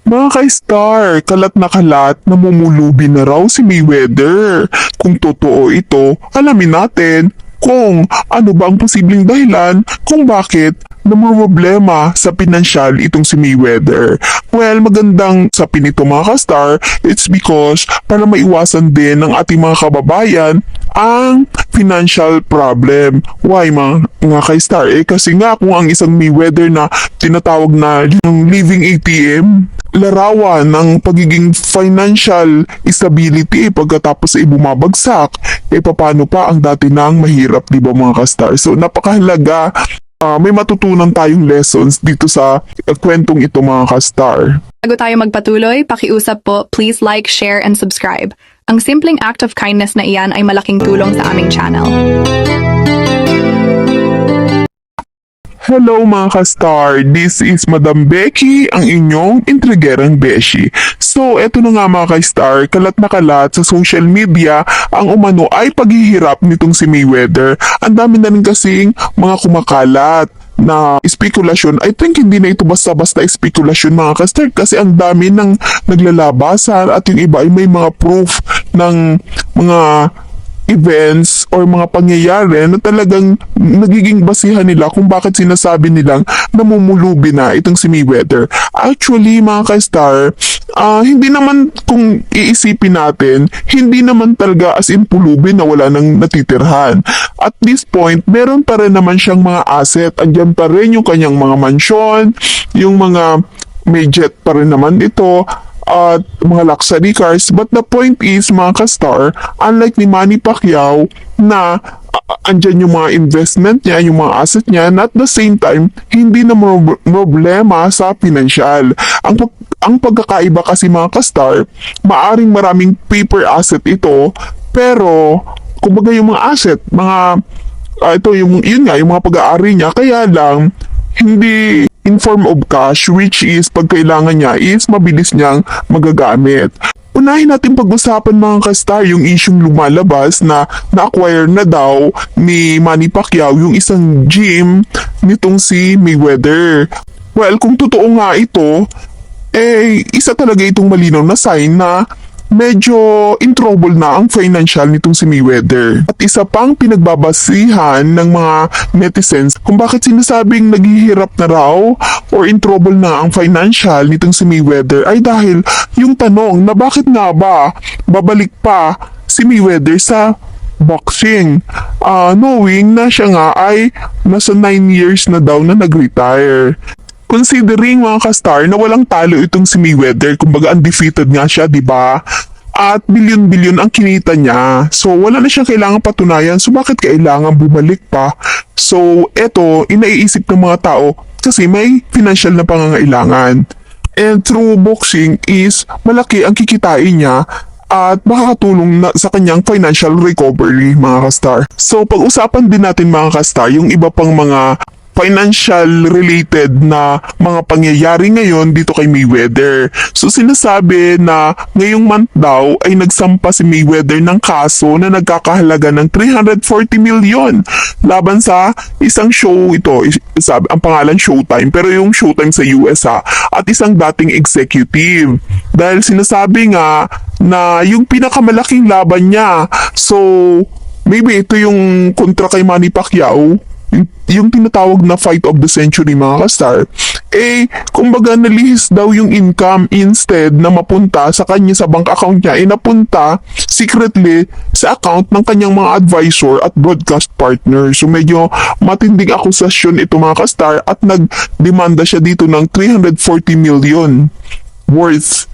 Mga ka-star, kalat na kalat, namumulubi na raw si Mayweather. Kung totoo ito, alamin natin kung ano ba ang posibleng dahilan kung bakit namumroblema sa pinansyal itong si Mayweather. Well, magandang sapin ito mga ka-star, it's because para maiwasan din ng ating mga kababayan ang financial problem. Why mga ka-star? Kasi nga kung ang isang Mayweather na tinatawag na yung living ATM, larawan ng pagiging financial stability pagkatapos ay bumabagsak, paano pa ang dati nang mahirap, di ba mga ka-star? So napakahalaga, may matutunan tayong lessons dito sa kwentong ito mga ka-star. Bago tayo magpatuloy, pakiusap po, please like, share, and subscribe. Ang simpleng act of kindness na iyan ay malaking tulong sa aming channel. Hello mga ka-star, this is Madam Becky, ang inyong intrigerang beshi. So eto na nga mga ka-star, kalat na kalat sa social media ang umano ay paghihirap nitong si Mayweather. Ang dami na rin kasing mga kumakalat na spekulasyon. I think hindi na ito basta-basta spekulasyon mga ka-star kasi ang dami ng naglalabasan at yung iba ay may mga proof ng mga events or mga pangyayari na talagang nagiging basihan nila kung bakit sinasabi nilang namumulubi na itong si Mayweather. Actually mga ka-star, hindi naman kung iisipin natin, hindi naman talaga as in pulubi na wala nang natitirhan. At this point, meron pa rin naman siyang mga asset. Andyan pa rin yung kanyang mga mansyon, yung mga may jet pa rin naman ito, at mga luxury cars. But the point is mga ka-star, unlike ni Manny Pacquiao na andyan yung mga investment niya, yung mga asset niya, and at the same time, hindi na problema sa financial. Ang pagkakaiba kasi mga ka-star, maaring maraming paper asset ito, pero kumbaga yung mga asset, mga ito yun nga, yung mga pag-aari niya, kaya lang hindi in form of cash, which is pagkailangan niya is mabilis niyang magagamit. Unahin natin pag-usapan mga ka-star yung isyong lumalabas na na-acquire na daw ni Manny Pacquiao yung isang gym nitong si Mayweather. Well, kung totoo nga ito, isa talaga itong malinaw na sign na medyo in trouble na ang financial nitong si Mayweather. At isa pang pinagbabasihan ng mga netizens kung bakit sinasabing naghihirap na raw or in trouble na ang financial nitong si Mayweather ay dahil yung tanong na bakit nga ba babalik pa si Mayweather sa boxing, knowing na siya nga ay nasa 9 years na daw na nag-retire. Considering mga ka-star na walang talo itong si Mayweather, kumbaga undefeated nga siya, di ba? At bilyon-bilyon ang kinita niya. So wala na siyang kailangan patunayan. So bakit kailangan bumalik pa? So eto, inaiisip ng mga tao kasi may financial na pangangailangan. And through boxing is malaki ang kikitain niya at makakatulong na sa kanyang financial recovery mga ka-star. So pag-usapan din natin mga ka-star yung iba pang mga financial related na mga pangyayari ngayon dito kay Mayweather. So sinasabi na ngayong month daw ay nagsampa si Mayweather ng kaso na nagkakahalaga ng 340 million laban sa isang show ito. Sabi, ang pangalan Showtime, pero yung Showtime sa US at isang dating executive. Dahil sinasabi nga na yung pinakamalaking laban niya. So maybe ito yung kontra kay Manny Pacquiao, yung tinatawag na fight of the century mga ka-star, kumbaga nalihis daw yung income instead na mapunta sa kanya sa bank account niya, napunta secretly sa account ng kanyang mga advisor at broadcast partner. So medyo matinding akusasyon ito mga ka-star at nagdemanda siya dito ng 340 million worth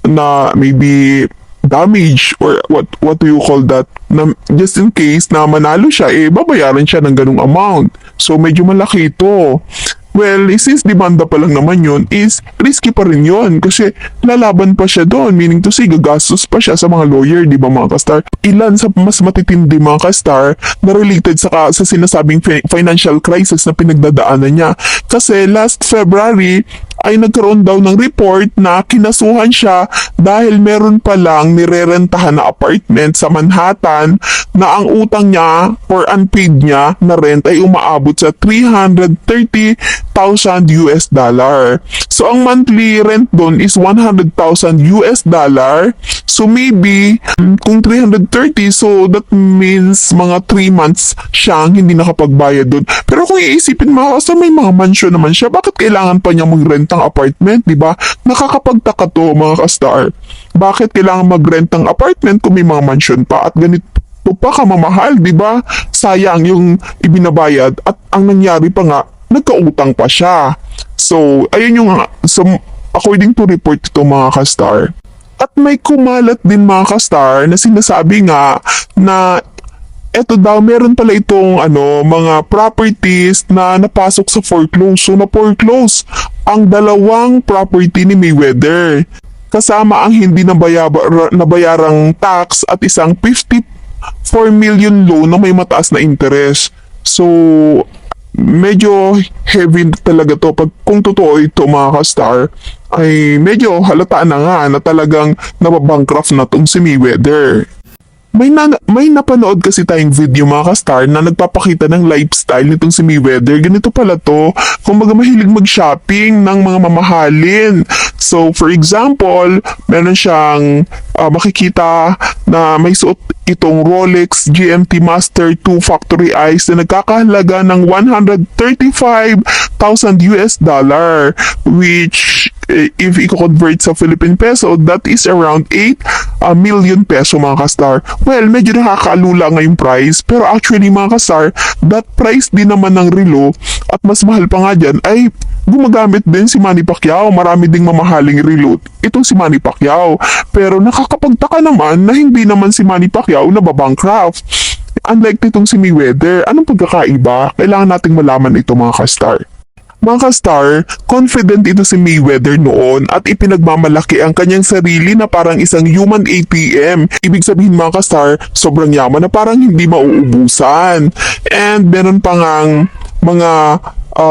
na maybe damage or what do you call that, na just in case na manalo siya, babayaran siya ng ganung amount. So medyo malaki ito. Well, since demanda pa lang naman yun, is risky pa rin yun kasi lalaban pa siya doon, meaning to say gagastos pa siya sa mga lawyer, di ba mga ka-star? Ilan sa mas matitindi mga ka-star na related sa sinasabing financial crisis na pinagdadaanan niya. Kasi last February ay nagkaroon daw ng report na kinasuhan siya dahil meron pa lang nirerentahan na apartment sa Manhattan na ang utang niya or unpaid niya na rent ay umaabot sa $330,000. US dollar. So ang monthly rent doon is 100,000 US dollar. So maybe kung 330, so that means mga 3 months siyang hindi nakapagbayad doon. Pero kung iisipin mo, sa may mga mansion naman siya, bakit kailangan pa niya mag-rent ng apartment, di ba? Nakakapagtaka to mga ka-star. Bakit kailangan mag-rent ng apartment kung may mga mansion pa at ganito pa kamamahal, di ba? Sayang yung ibinabayad at ang nangyari pa nga, nagkautang pa siya. So, ayun yung according to report ito mga ka-star. At may kumalat din mga ka-star na sinasabi nga na eto daw, meron pala itong mga properties na napasok sa foreclose. So, na-foreclose ang dalawang property ni Mayweather. Kasama ang hindi nabayarang tax at isang 4 million loan na may mataas na interest. So, medyo heavy talaga to. Kung totoo ito mga ka-star, ay medyo halata na nga na talagang nababankrupt na tong si Mayweather. May napanood kasi tayong video mga ka-star na nagpapakita ng lifestyle nitong si Mayweather. Ganito pala to. Kumbaga mahilig mag-shopping ng mga mamahalin. So for example, meron siyang makikita na may suot itong Rolex GMT Master 2 Factory Eyes na nagkakahalaga ng 135,000 US dollar, which if i-convert sa Philippine peso, that is around 8 million peso mga ka-star. Well, medyo nakakalula nga yung price, pero actually mga ka-star, that price din naman ng relo at mas mahal pa nga dyan ay gumagamit din si Manny Pacquiao. Marami ding mamahaling relo itong si Manny Pacquiao. Pero nakakapagtaka naman na hindi naman si Manny Pacquiao nababankrupt. Unlike nitong si Mayweather, anong pagkakaiba? Kailangan nating malaman ito mga ka-star. Mga ka-star, confident ito si Mayweather noon at ipinagmamalaki ang kanyang sarili na parang isang human ATM. Ibig sabihin mga ka-star, sobrang yaman na parang hindi mauubusan. And meron pa ngang mga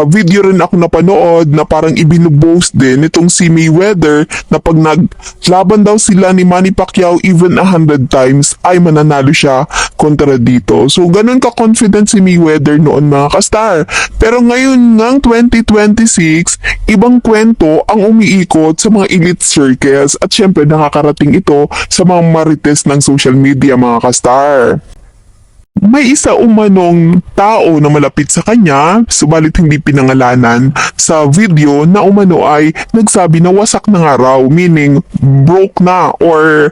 video rin ako napanood na parang ibinuboast din itong si Mayweather na pag naglaban daw sila ni Manny Pacquiao even 100 times ay mananalo siya kontra dito. So ganun ka-confident si Mayweather noon mga ka-star. Pero ngayon ng 2026, ibang kwento ang umiikot sa mga elite circles at syempre nakakarating ito sa mga marites ng social media mga ka-star. May isa umanong tao na malapit sa kanya, subalit hindi pinangalanan, sa video na umano ay nagsabi na wasak na nga raw, meaning broke na or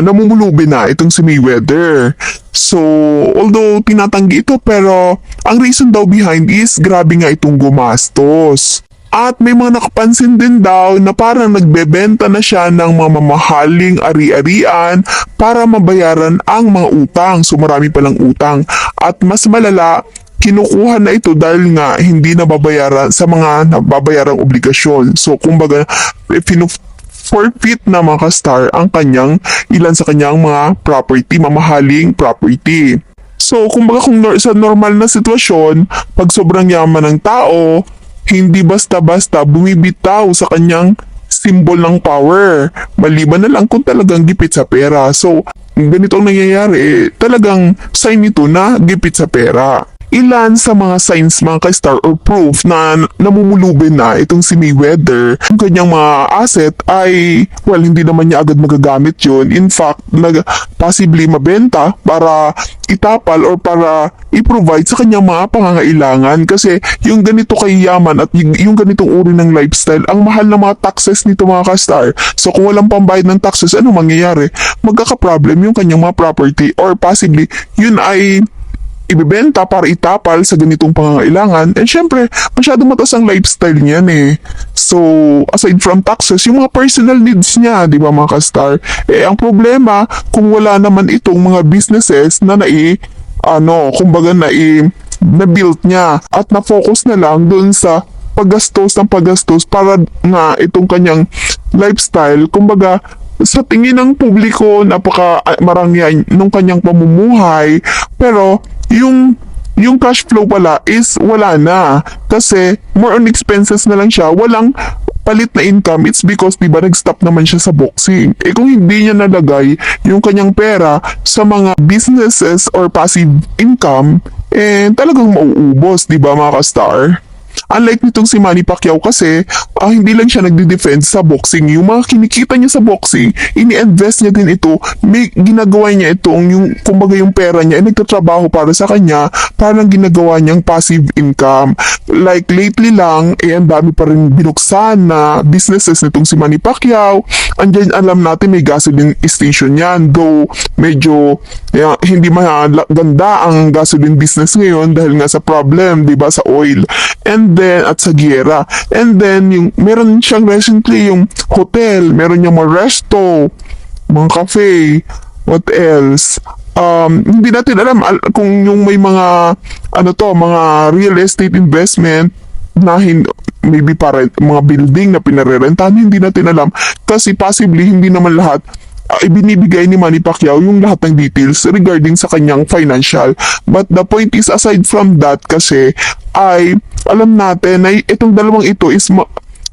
namumulubi na itong si Mayweather. So, although tinatanggi ito pero ang reason daw behind is grabe nga itong gumastos. At may mga nakapansin din daw na parang nagbebenta na siya ng mga mamahaling ari-arian para mabayaran ang mga utang. So marami palang utang. At mas malala, kinukuha na ito dahil nga hindi nababayaran sa mga nababayarang obligasyon. So kumbaga, forfeit na mga ka-star ang ilan sa kanyang mga property, mamahaling property. So kumbaga kung sa normal na sitwasyon, pag sobrang yaman ng tao, hindi basta-basta bumibitaw sa kanyang symbol ng power. Maliban na lang kung talagang gipit sa pera. So, ganito ang nangyayari, talagang sign ito na gipit sa pera. Ilan sa mga signs mga ka-star or proof na namumulubi na itong si Mayweather, ang kanyang mga asset ay, well, hindi naman niya agad magagamit yun. In fact, possibly mabenta para itapal or para i-provide sa kanyang mga pangangailangan kasi yung ganito kayaman at yung ganitong uri ng lifestyle, ang mahal ng mga taxes nito mga ka-star. So kung walang pambayad ng taxes, ano mangyayari? Magkaka-problem yung kanyang mga property or possibly yun ay ibebenta para itapal sa ganitong pangangailangan. And syempre, masyado mataas ang lifestyle niyan eh. So, aside from taxes, yung mga personal needs niya, di ba mga ka-star? Eh, ang problema, kung wala naman itong mga businesses na kumbaga na-build niya at na-focus na lang dun sa paggastos para nga itong kanyang lifestyle, kumbaga, sa tingin ng publiko, napaka marangyan nung kanyang pamumuhay, pero yung cash flow pala is wala na kasi more on expenses na lang siya, walang palit na income. It's because diba nag-stop naman siya sa boxing. Eh kung hindi niya nalagay yung kanyang pera sa mga businesses or passive income, eh talagang mauubos, diba mga ka-star? Unlike nitong si Manny Pacquiao kasi, hindi lang siya nagde-defend sa boxing. Yung mga kinikita niya sa boxing, ini-invest niya din ito, may ginagawa niya itong yung, kumbaga yung pera niya, ay nagtatrabaho para sa kanya, parang ginagawa niyang passive income. Like lately lang, ang dami pa rin binuksan na businesses nitong si Manny Pacquiao. Andyan, alam natin may gasoline station yan, though medyo hindi maganda ang gasoline business ngayon dahil nga sa problem, di ba, sa oil. And then, at sa giyera. And then, yung, meron siyang recently yung hotel, meron niyang mga resto, mga cafe, what else? Hindi natin alam kung yung may mga, mga real estate investment na maybe para mga building na pinarerentahan, hindi natin alam. Kasi possibly, hindi naman lahat ibinibigay ni Manny Pacquiao yung lahat ng details regarding sa kanyang financial. But the point is, aside from that kasi, ay alam natin na itong dalawang ito is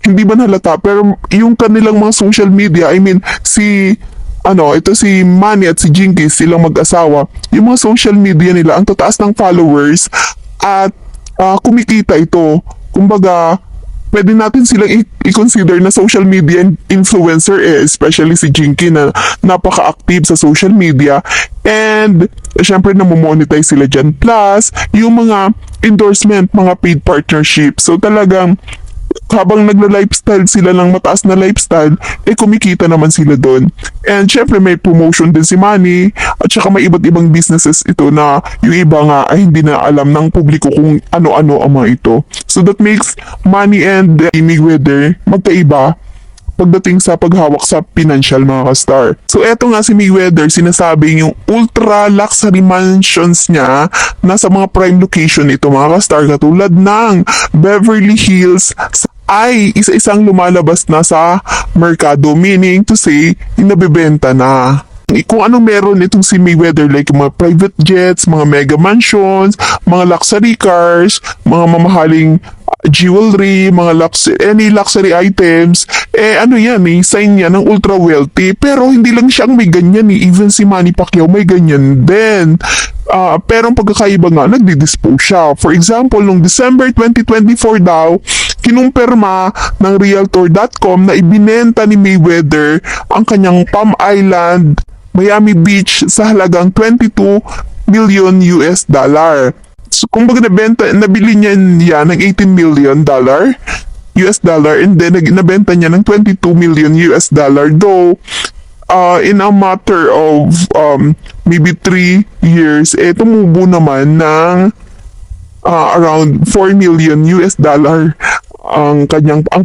hindi ba halata, pero yung kanilang mga social media, I mean, ito si Manny at si Jinky, silang mag-asawa, yung mga social media nila, ang tataas ng followers at kumikita ito. Kumbaga, pwede natin silang i-consider na social media influencer especially si Jinky na napaka-active sa social media and syempre namomonetize sila dyan. Plus, yung mga endorsement, mga paid partnership. So talagang habang nagla-lifestyle sila ng mataas na lifestyle, kumikita naman sila doon. And syempre may promotion din si Manny at saka may iba't ibang businesses ito na yung iba nga ay hindi na alam ng publiko kung ano-ano ang mga ito. So that makes Manny and Mayweather magkaiba pagdating sa paghawak sa financial, mga ka-star. So eto nga si Mayweather, sinasabing yung ultra luxury mansions niya nasa mga prime location ito, mga ka-star, katulad ng Beverly Hills ay isa-isang lumalabas na sa merkado, meaning to say, nabibenta na. Kung anong meron itong si Mayweather, like mga private jets, mga mega mansions, mga luxury cars, mga mamahaling jewelry, mga any luxury items, sign yan ng ultra wealthy. Pero hindi lang siyang may ganyan even si Manny Pacquiao may ganyan din. Pero ang pagkakaiba nga, nagdi-dispose siya. For example, noong December 2024 daw, kinumpirma ng Realtor.com na ibinenta ni Mayweather ang kanyang Palm Island, Miami Beach sa halagang 22 million US dollar. So, kumbaga nabili niya yan ng 18 million dollar US dollar and then nabenta niya ng 22 million US dollar, though in a matter of maybe 3 years tumubo naman ng around 4 million US dollar ang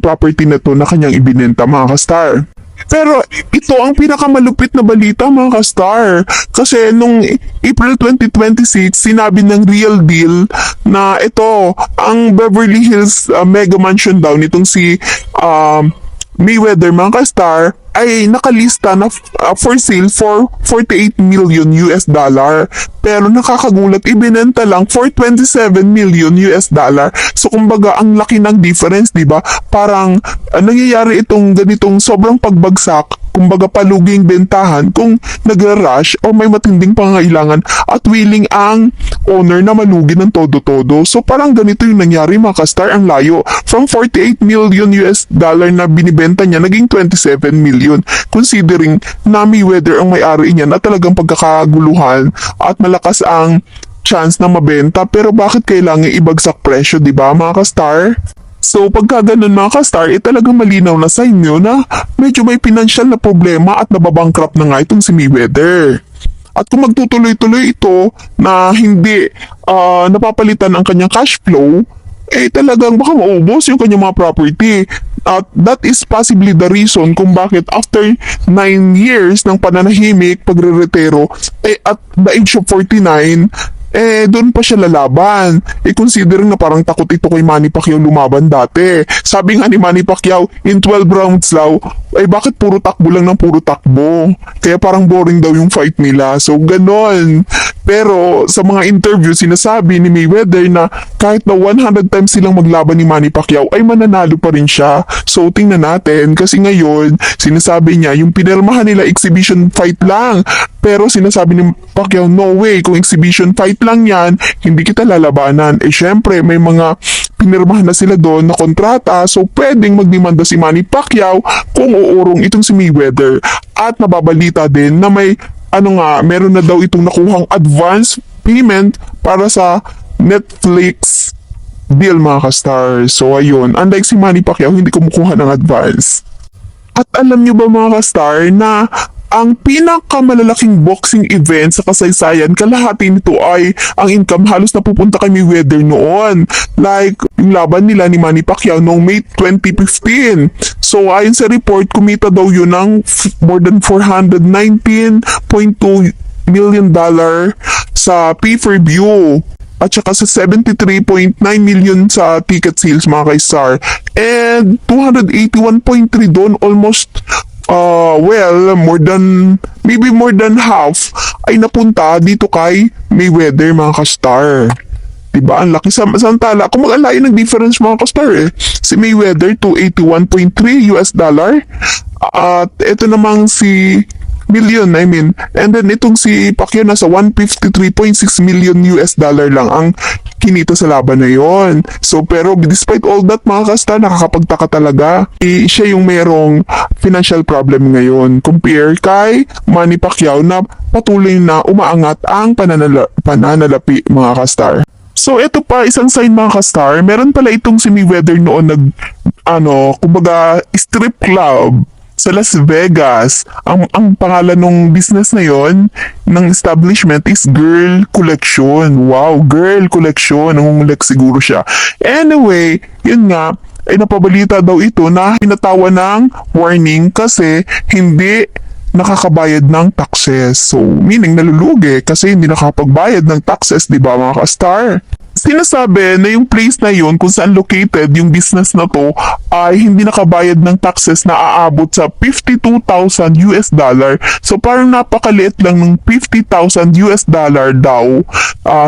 property na to na kanyang ibinenta, mga ka-star. Pero ito ang pinakamalupit na balita, mga ka-star. Kasi nung April 2026, sinabi ng Real Deal na ito, ang Beverly Hills Mega Mansion daw nitong si Mayweather, mga ka-star, ay nakalista na for sale for 48 million US dollar. Pero nakakagulat, ibinenta lang for 27 million US dollar. So kumbaga, ang laki ng difference, di ba? Parang nangyayari itong ganitong sobrang pagbagsak, kumbaga paluging bentahan kung nagra-rush o may matinding pangangailangan at willing ang owner na malugi ng todo-todo. So parang ganito yung nangyari, mga ka-star, ang layo. From 48 million US dollar na binibenta niya, naging 27 million. Considering na Mayweather ang may-ari niya na talagang pagkakaguluhan at malakas ang chance na mabenta, pero bakit kailangan ibagsak presyo, di ba, mga ka-star? So pagka ganun, mga ka-star, talagang malinaw na sa inyo na medyo may financial na problema at nababankrupt na nga itong si Mayweather. At kung magtutuloy-tuloy ito na hindi napapalitan ang kanyang cash flow, talagang baka maubos yung kanyang mga property. At that is possibly the reason kung bakit after 9 years ng pananahimik, pagre-retiro, at the age of 49, doon pa siya lalaban. Considering na parang takot ito kay Manny Pacquiao lumaban dati. Sabi nga ni Manny Pacquiao, in 12 rounds daw, bakit puro takbo lang ng puro takbo? Kaya parang boring daw yung fight nila. So, ganon. Pero sa mga interview, sinasabi ni Mayweather na kahit na 100 times silang maglaban ni Manny Pacquiao ay mananalo pa rin siya. So tingnan natin kasi ngayon sinasabi niya yung pinirmahan nila exhibition fight lang. Pero sinasabi ni Pacquiao, no way, kung exhibition fight lang yan, hindi kita lalabanan. Eh syempre may mga pinirmahan na sila doon na kontrata, so pwedeng magdemanda si Manny Pacquiao kung uurong itong si Mayweather. At nababalita din na may meron na daw itong nakuhang advance payment para sa Netflix deal mga ka-star. So ayun, unlike si Manny Pacquiao, hindi kumukuha ng advance. At alam nyo ba mga ka-star na ang pinakamalalaking boxing event sa kasaysayan, kalahati nito ay ang income halos napupunta kay Mayweather noon. Like, yung laban nila ni Manny Pacquiao noong May 2015. So, ayon sa report, kumita daw yun ng more than $419.2 million sa pay-per-view. At saka sa 73.9 million sa ticket sales mga ka-star. And 281.3 doon, almost maybe more than half ay napunta dito kay Mayweather mga ka-star. Diba? Ang laki samantala. Kung mag-alayo ng difference mga ka-star Si Mayweather, $281.3 US dollar. At ito namang si million, And then itong si Pacquiao nasa 153.6 million US dollar lang ang kinita sa laban na yon. So pero despite all that mga kasta, nakakapagtaka talaga. Siya yung merong financial problem ngayon compare kay Manny Pacquiao na patuloy na umaangat ang pananalapi mga kastar. So ito pa isang sign mga kastar, meron pala itong si Mayweather noon kumbaga strip club sa Las Vegas. Ang pangalan ng business na yon ng establishment is Girl Collection. Wow, Girl Collection. Nangungulek siguro siya. Anyway, yun nga, ay napabalita daw ito na pinatawa ng warning kasi hindi nakakabayad ng taxes. So, meaning nalulugi kasi hindi nakakapagbayad ng taxes, di ba mga ka-star? Sinasabi na yung place na yun kung saan located yung business na to ay hindi nakabayad ng taxes na aabot sa 52,000 US dollar. So parang napakaliit lang ng 50,000 US dollar daw,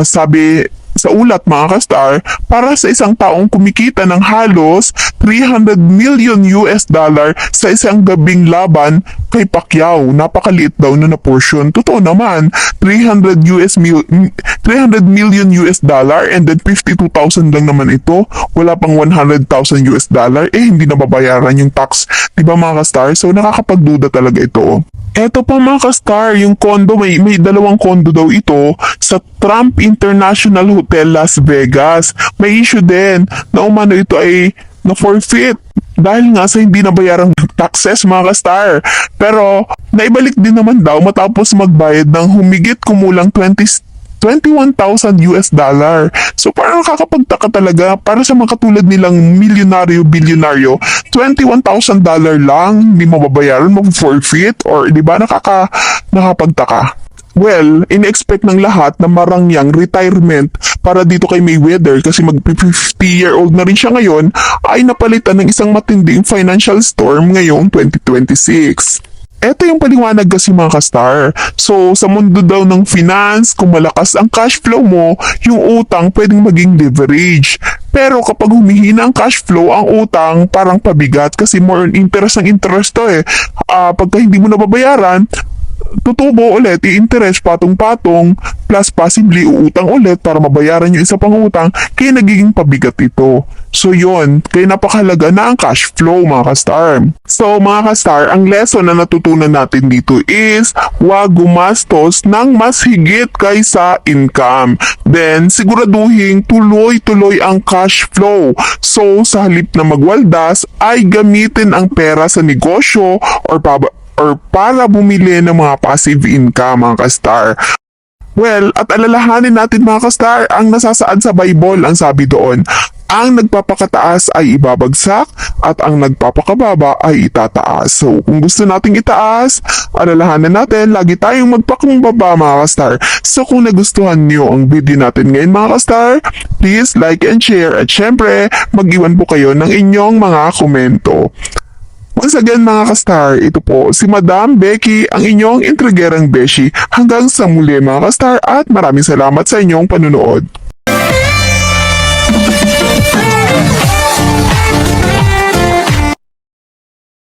sabi sa ulat mga ka-star, para sa isang taong kumikita ng halos 300 million US dollar sa isang gabing laban kay Pacquiao. Napakaliit daw na portion. Totoo naman, 300 million US dollar and then 52,000 lang naman ito. Wala pang 100,000 US dollar. Hindi nababayaran yung tax. Diba mga ka-star? So nakakapagduda talaga ito. Eto pa mga ka-star, yung condo, may dalawang condo daw ito sa Trump International Hotel Las Vegas. May issue din na umano ito ay na-forfeit dahil nga sa hindi nabayarang taxes mga ka-star. Pero naibalik din naman daw matapos magbayad ng humigit kumulang 21,000 US dollar. So parang nakakapagtaka talaga para sa mga katulad nilang milyonaryo, bilyonaryo, $21,000 lang, hindi mababayaran, mag-forfeit, or di ba nakapagtaka. Well, in-expect ng lahat na marangyang retirement para dito kay Mayweather kasi mag-50-year-old na rin siya ngayon ay napalitan ng isang matinding financial storm ngayong 2026. Ito yung paliwanag kasi mga ka-star. So, sa mundo daw ng finance, kung malakas ang cash flow mo, yung utang pwedeng maging leverage. Pero kapag humihina ang cash flow, ang utang parang pabigat kasi more on interest ang interest to pagka hindi mo nababayaran, tutubo ulit, i-interest patong-patong, plus possibly uutang ulit para mabayaran yung isa pang utang, kaya nagiging pabigat ito. So yun, kaya napakahalaga na ang cash flow mga ka-star. So mga ka-star, ang lesson na natutunan natin dito is huwag gumastos ng mas higit kaysa income. Then siguraduhin tuloy-tuloy ang cash flow. So sa halip na magwaldas ay gamitin ang pera sa negosyo or para bumili ng mga passive income mga ka-star. Well, at alalahanin natin mga ka-star, ang nasasaad sa Bible, ang sabi doon, ang nagpapakataas ay ibabagsak at ang nagpapakababa ay itataas. So, kung gusto nating itaas, alalahanin natin, lagi tayong magpakumbaba mga ka-star. So, kung nagustuhan niyo ang video natin ngayon mga ka-star, please like and share at syempre, mag-iwan po kayo ng inyong mga komento. Once again mga ka-star, ito po si Madam Becky, ang inyong intrigerang beshi. Hanggang sa muli mga ka-star at maraming salamat sa inyong panunood.